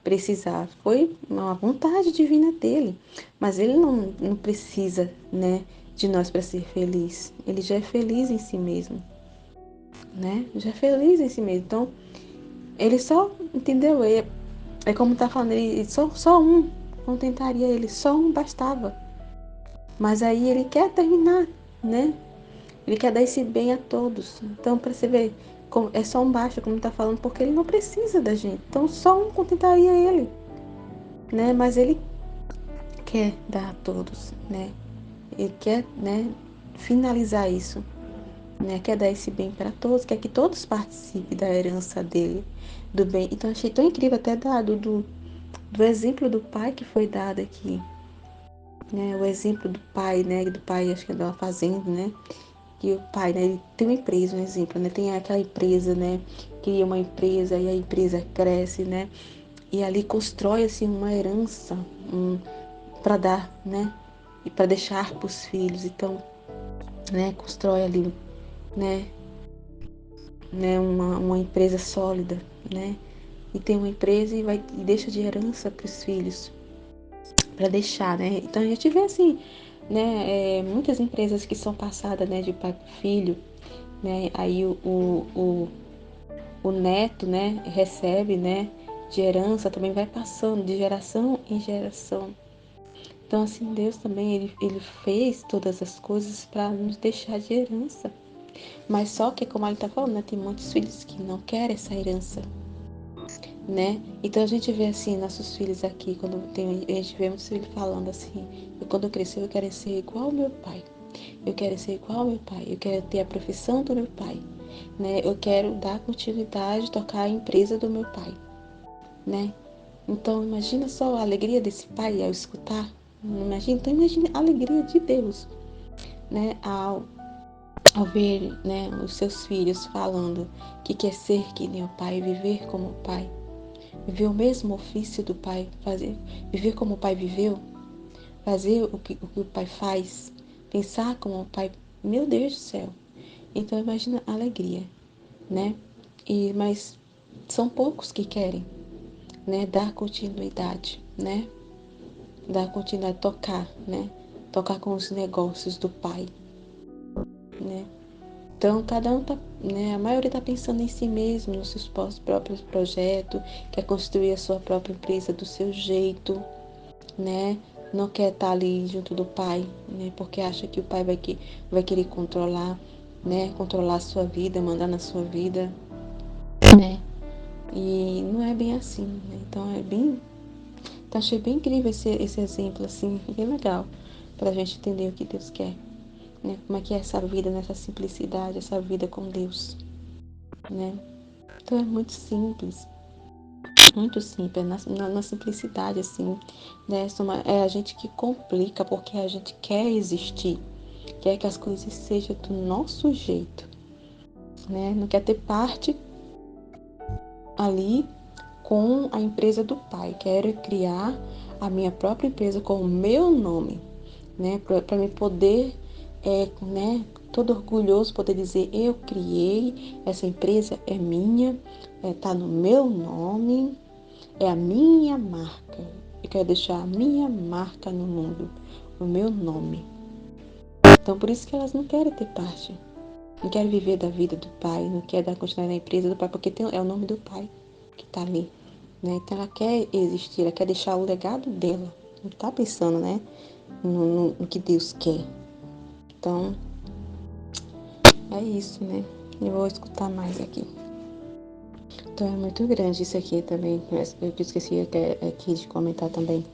precisar, foi uma vontade divina dele, mas Ele não precisa, né, de nós para ser feliz, Ele já é feliz em si mesmo, né? Já é feliz em si mesmo, então Ele só, entendeu? É como tá falando, ele só um contentaria ele, só um bastava. Mas aí ele quer terminar, né? Ele quer dar esse bem a todos. Então, para você ver, é só um basta, como tá falando, porque ele não precisa da gente. Então, só um contentaria ele, né? Mas ele quer dar a todos, né? Ele quer, né, finalizar isso, né? Quer dar esse bem para todos, quer que todos participem da herança dele, do bem. Então, achei tão incrível até dado do exemplo do pai que foi dado aqui, né? O exemplo do pai, né? Do pai, acho que é de uma fazenda, né? Que o pai, né? Ele tem uma empresa, um exemplo, né? Tem aquela empresa, né? Cria uma empresa e a empresa cresce, né? E ali constrói, assim, uma herança para dar, né? E para deixar para os filhos. Então, né? Constrói ali, né? Uma empresa sólida, né? E tem uma empresa e deixa de herança para os filhos, para deixar, né? Então a gente vê assim, né? Muitas empresas que são passadas, né, de pai para filho, né? Aí o neto, né, recebe, né, de herança, também vai passando de geração em geração. Então assim, Deus também ele fez todas as coisas para nos deixar de herança. Mas só que, como ele está falando, né, tem muitos filhos que não querem essa herança, né? Então a gente vê assim, nossos filhos aqui, a gente vê muitos filhos falando assim, quando eu crescer eu quero ser igual ao meu pai. Eu quero ser igual ao meu pai, eu quero ter a profissão do meu pai, né? Eu quero dar continuidade, tocar a empresa do meu pai, né? Então imagina só a alegria desse pai ao escutar, imagina, então imagina a alegria de Deus, né? Ao ver, né, os seus filhos falando que quer ser que nem o pai, viver como o pai. Viver o mesmo ofício do pai, viver como o pai viveu, fazer o que o pai faz, pensar como o pai, meu Deus do céu. Então imagina a alegria, né? Mas são poucos que querem, né? Dar continuidade, né? Dar continuidade, tocar, né? Tocar com os negócios do pai, né? Então, cada um tá, né? A maioria tá pensando em si mesmo, nos seus próprios projetos, quer construir a sua própria empresa do seu jeito, né? Não quer estar ali junto do pai, né? Porque acha que o pai vai querer controlar. né, controlar a sua vida, mandar na sua vida, né? E não é bem assim, né? Então achei bem incrível esse exemplo, assim, bem legal, pra gente entender o que Deus quer, né? Como é que é essa vida nessa simplicidade, essa vida com Deus, né? Então é muito simples, na simplicidade, assim, né? É a gente que complica porque a gente quer existir, quer que as coisas sejam do nosso jeito, né? Não quer ter parte ali com a empresa do pai. Quero criar a minha própria empresa com o meu nome, né? Para me poder, né? Todo orgulhoso poder dizer eu criei essa empresa, é minha, tá no meu nome, é a minha marca. Eu quero deixar a minha marca no mundo, o meu nome. Então por isso que elas não querem ter parte. Não querem viver da vida do pai, não quer dar continuidade na empresa do pai, porque é o nome do pai que está ali, né? Então ela quer existir, ela quer deixar o legado dela. Não está pensando, né? No que Deus quer. Então, é isso, né? Eu vou escutar mais aqui. Então é muito grande isso aqui também. Eu esqueci até aqui de comentar também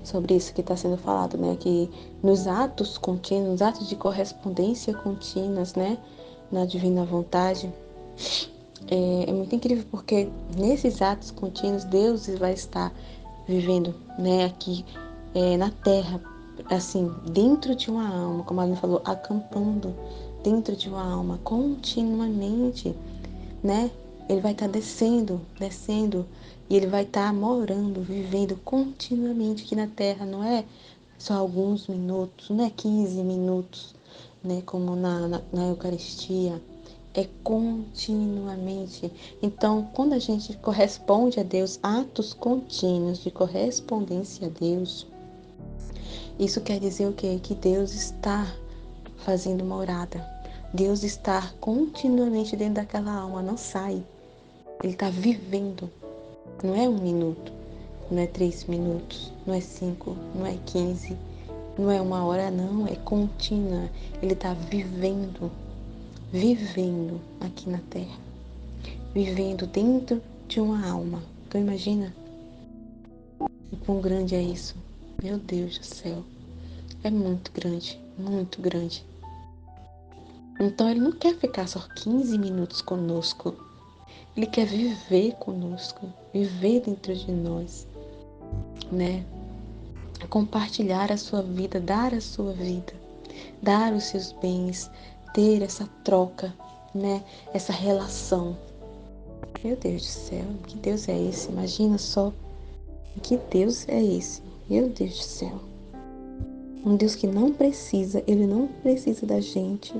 sobre isso que está sendo falado, né? Que nos atos contínuos, nos atos de correspondência contínuas, né? Na divina vontade, é muito incrível porque nesses atos contínuos Deus vai estar vivendo, né? Aqui na Terra, assim, dentro de uma alma, como a Aline falou, acampando dentro de uma alma continuamente, né? Ele vai estar descendo, e ele vai estar morando, vivendo continuamente aqui na Terra, não é só alguns minutos, não é 15 minutos, né? Como na Eucaristia, é continuamente. Então, quando a gente corresponde a Deus, atos contínuos de correspondência a Deus, isso quer dizer o quê? Que Deus está fazendo morada. Deus está continuamente dentro daquela alma, não sai. Ele está vivendo. Não é 1 minuto, não é 3 minutos, não é 5, não é 15, não é 1 hora, não. É contínua. Ele está vivendo aqui na Terra. Vivendo dentro de uma alma. Então imagina o quão grande é isso. Meu Deus do céu. É muito grande, muito grande. Então ele não quer ficar só 15 minutos conosco. Ele quer viver conosco, viver dentro de nós, né? Compartilhar a sua vida, dar a sua vida, dar os seus bens, ter essa troca, né? Essa relação. Meu Deus do céu, que Deus é esse? Imagina só, que Deus é esse? Meu Deus do céu. Um Deus que ele não precisa da gente,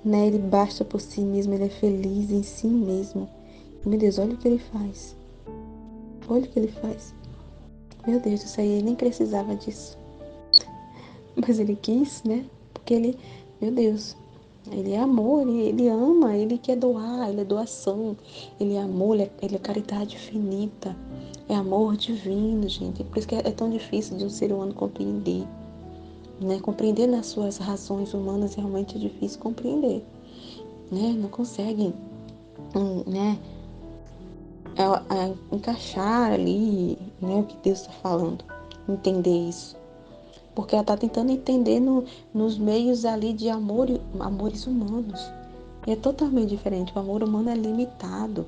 né? Ele basta por si mesmo, ele é feliz em si mesmo. Meu Deus, olha o que ele faz. Olha o que ele faz. Meu Deus do céu, ele nem precisava disso. Mas ele quis, né? Porque ele, meu Deus, ele é amor, ele ama, ele quer doar, ele é doação. Ele é amor, ele é caridade infinita. É amor divino, gente. Por isso que é tão difícil de um ser humano compreender. Né? Compreender nas suas razões humanas realmente é difícil compreender. Né? Não conseguem, né? Encaixar ali, né? O que Deus está falando. Entender isso. Porque ela está tentando entender nos meios ali de amores humanos. E é totalmente diferente. O amor humano é limitado,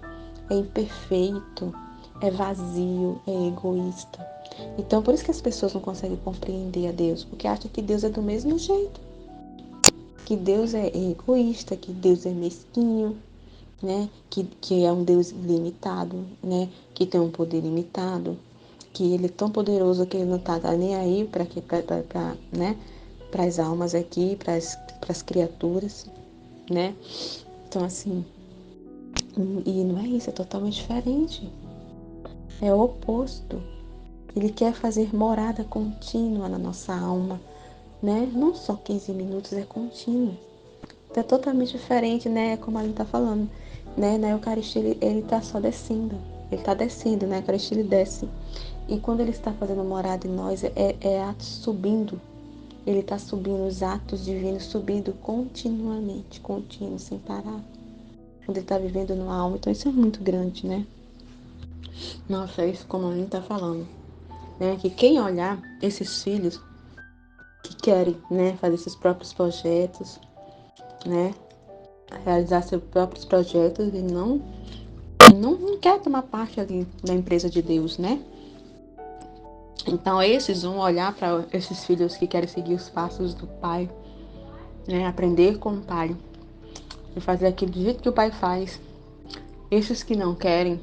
é imperfeito, é vazio, é egoísta. Então, por isso que as pessoas não conseguem compreender a Deus, porque acham que Deus é do mesmo jeito. Que Deus é egoísta, que Deus é mesquinho, né? Que é um Deus limitado, né? Que tem um poder limitado, que ele é tão poderoso que ele não tá nem aí para né? Para as almas aqui, para as criaturas, né? Então assim, e não é isso, é totalmente diferente. É o oposto. Ele quer fazer morada contínua na nossa alma, né? Não só 15 minutos, é contínuo. Então, é totalmente diferente, né? Como a gente tá falando, né? Na Eucaristia ele tá só descendo. Ele tá descendo, né? A Eucaristia ele desce. E quando ele está fazendo morada em nós, é ato subindo, Ele está subindo os atos divinos, subindo continuamente, contínuo, sem parar. Quando ele está vivendo no alma. Então isso é muito grande, né? Nossa, é isso como a gente está falando. Né? Que quem olhar esses filhos que querem, né, fazer seus próprios projetos, né? Realizar seus próprios projetos e não quer tomar parte ali da empresa de Deus, né? Então esses vão olhar para esses filhos que querem seguir os passos do pai, né? Aprender com o pai e fazer aquilo do jeito que o pai faz. Esses que não querem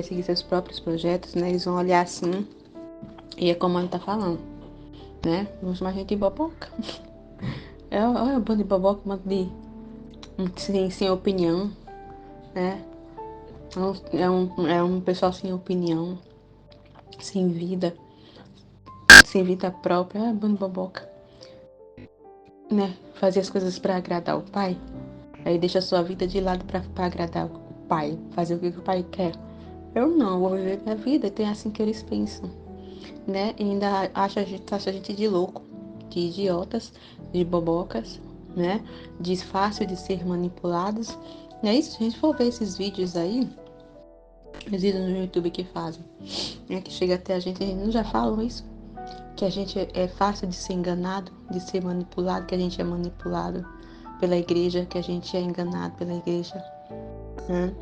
seguir seus próprios projetos, né? Eles vão olhar assim e é como ele tá falando, né? Vamos chamar a gente de boboca. É um bando de boboca, um bando de sem opinião, né? É um pessoal sem opinião, sem vida própria, é um bando de boboca, né? Fazer as coisas para agradar o pai, aí deixa a sua vida de lado para agradar o pai, fazer o que o pai quer. Eu não, vou viver minha vida e tem assim que eles pensam, né? E ainda acha a gente de louco, de idiotas, de bobocas, né? De fácil de ser manipulados. É isso, se a gente for ver esses vídeos aí, os vídeos no YouTube que fazem, né? Que chega até a gente não já falam isso? Que a gente é fácil de ser enganado, de ser manipulado, que a gente é manipulado pela igreja, que a gente é enganado pela igreja, né?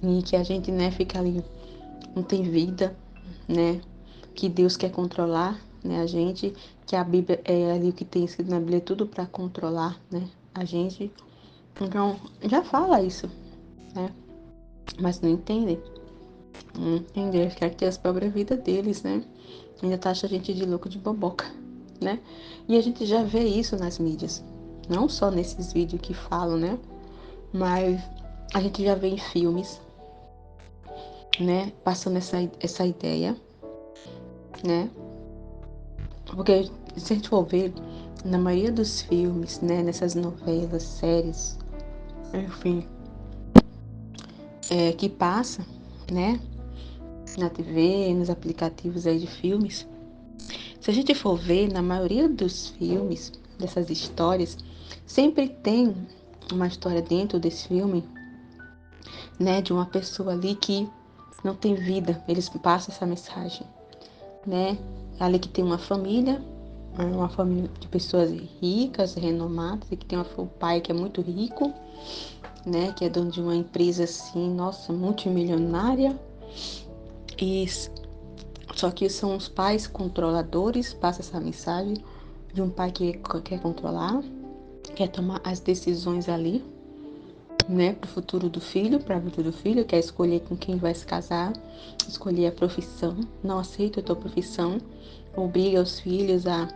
E que a gente, né, fica ali, não tem vida, né? Que Deus quer controlar, né? A gente, que a Bíblia é ali o que tem escrito na Bíblia, é tudo para controlar, né? A gente, então, já fala isso, né? Mas não entendem. Não entendem, eles querem ter as próprias vidas deles, né? Ainda taxa a gente de louco de boboca, né? E a gente já vê isso nas mídias. Não só nesses vídeos que falam, né? Mas a gente já vê em filmes, né? Passando essa ideia, né? Porque se a gente for ver, na maioria dos filmes, né? Nessas novelas, séries, enfim, que passa, né? Na TV, nos aplicativos aí de filmes. Se a gente for ver, na maioria dos filmes, dessas histórias, sempre tem uma história dentro desse filme, né, de uma pessoa ali que não tem vida. Eles passam essa mensagem, né? Ali que tem uma família de pessoas ricas, renomadas, e que tem um pai que é muito rico, né, que é dono de uma empresa assim, nossa, multimilionária. E só que são os pais controladores, passa essa mensagem de um pai que quer controlar, quer tomar as decisões ali, né, para o futuro do filho, para a vida do filho, quer escolher com quem vai se casar, escolher a profissão, não aceita a tua profissão, obriga os filhos a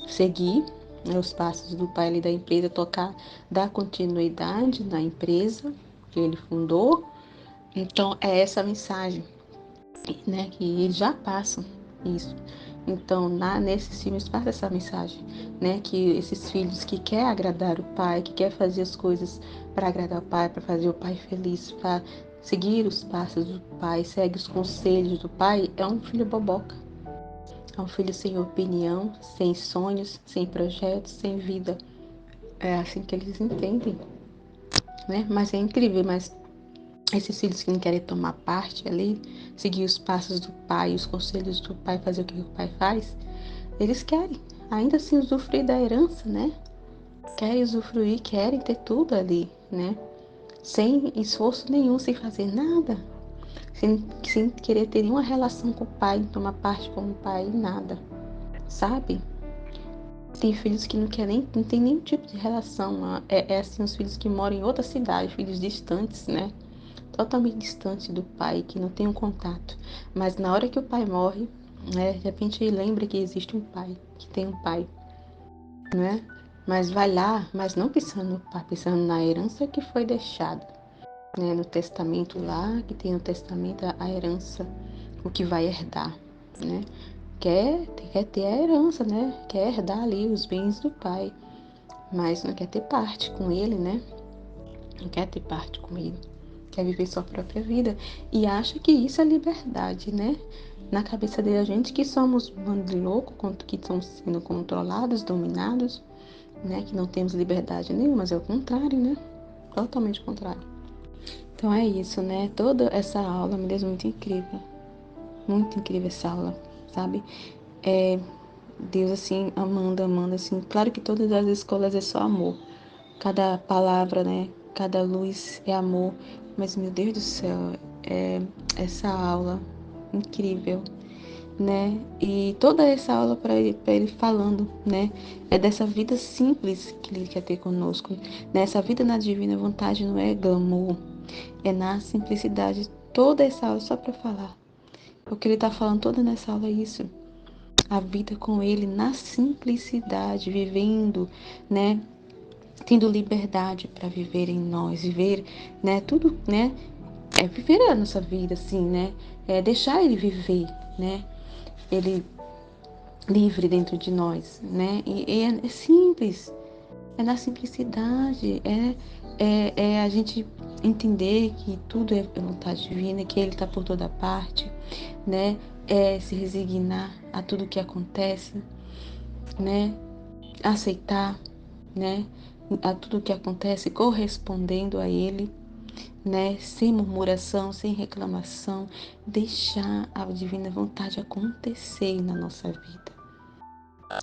seguir, né, os passos do pai ali da empresa, tocar, dar continuidade na empresa que ele fundou. Então é essa mensagem, né, que eles já passam isso. Então, nesses filmes passa essa mensagem, né, que esses filhos que quer agradar o pai, que quer fazer as coisas para agradar o pai, para fazer o pai feliz, para seguir os passos do pai, segue os conselhos do pai, é um filho boboca. É um filho sem opinião, sem sonhos, sem projetos, sem vida. É assim que eles entendem, né? Mas é incrível, mas esses filhos que não querem tomar parte ali, seguir os passos do pai, os conselhos do pai, fazer o que o pai faz, eles querem, ainda assim, usufruir da herança, né? Querem usufruir, querem ter tudo ali, né? Sem esforço nenhum, sem fazer nada, sem querer ter nenhuma relação com o pai, tomar parte com o pai, nada, sabe? Tem filhos que não tem nenhum tipo de relação. É assim, os filhos que moram em outra cidade, filhos distantes, né? Totalmente distante do pai, que não tem um contato. Mas na hora que o pai morre, né, de repente ele lembra que existe um pai, que tem um pai, né? Mas vai lá, mas não pensando no pai, pensando na herança que foi deixada, né? No testamento lá, que tem no testamento a herança, o que vai herdar, né? Quer ter a herança, né? Quer herdar ali os bens do pai, mas não quer ter parte com ele, né? Não quer ter parte com ele. Quer viver sua própria vida e acha que isso é liberdade, né? na cabeça dele a gente que somos um bando de louco, que estamos sendo controlados, dominados, né? Que não temos liberdade nenhuma, mas é o contrário, né? Totalmente contrário. Então é isso, né? Toda essa aula, meu Deus, muito incrível essa aula, sabe? Deus, assim, amando, assim. Claro que todas as escolas é só amor. Cada palavra, né? Cada luz é amor. Mas, meu Deus do céu, essa aula incrível, né? E toda essa aula para ele falando, né? É dessa vida simples que ele quer ter conosco. Nessa vida na divina vontade não é glamour, é na simplicidade. Toda essa aula só para falar. O que ele está falando toda nessa aula é isso. A vida com ele na simplicidade, vivendo, né? Tendo liberdade para viver em nós, viver, né? Tudo, né? É viver a nossa vida, assim, né? É deixar ele viver, né? Ele livre dentro de nós, né? E é simples, é na simplicidade, é a gente entender que tudo é vontade divina, que Ele está por toda parte, né? É se resignar a tudo que acontece, né? Aceitar, né? A tudo que acontece, correspondendo a Ele, né? Sem murmuração, sem reclamação, deixar a divina vontade acontecer na nossa vida.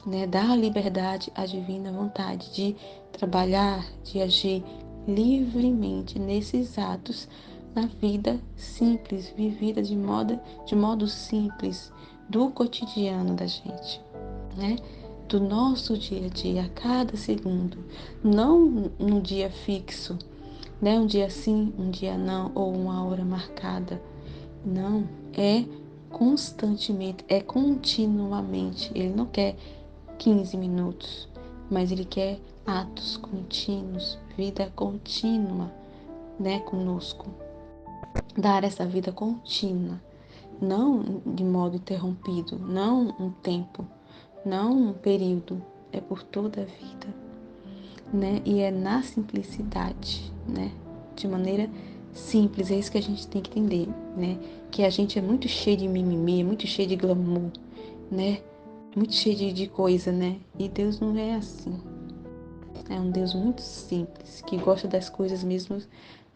Né, dar liberdade à divina vontade de trabalhar, de agir livremente nesses atos na vida simples, vivida de modo simples, do cotidiano da gente, né? Do nosso dia a dia, a cada segundo, não num dia fixo, né? Um dia sim, um dia não, ou uma hora marcada. Não, é constantemente, é continuamente. Ele não quer 15 minutos, mas Ele quer atos contínuos, vida contínua, né, conosco. Dar essa vida contínua, não de modo interrompido, não um tempo, não um período, é por toda a vida, né? E é na simplicidade, né? De maneira simples, é isso que a gente tem que entender, né? Que a gente é muito cheio de mimimi, muito cheio de glamour, né? Muito cheio de coisa, né? E Deus não é assim. É um Deus muito simples, que gosta das coisas mesmo,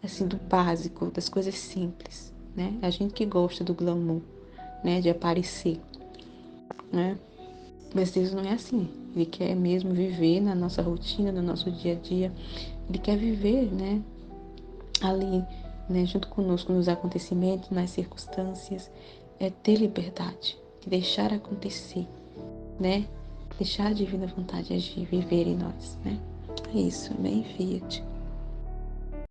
assim, do básico, das coisas simples, né? A gente que gosta do glamour, né? De aparecer, né? Mas Deus não é assim. Ele quer mesmo viver na nossa rotina, no nosso dia a dia. Ele quer viver, né? Ali, né? Junto conosco nos acontecimentos, nas circunstâncias. É ter liberdade, de deixar acontecer, né? Deixar a divina vontade agir, viver em nós, né? É isso, bem Fiat.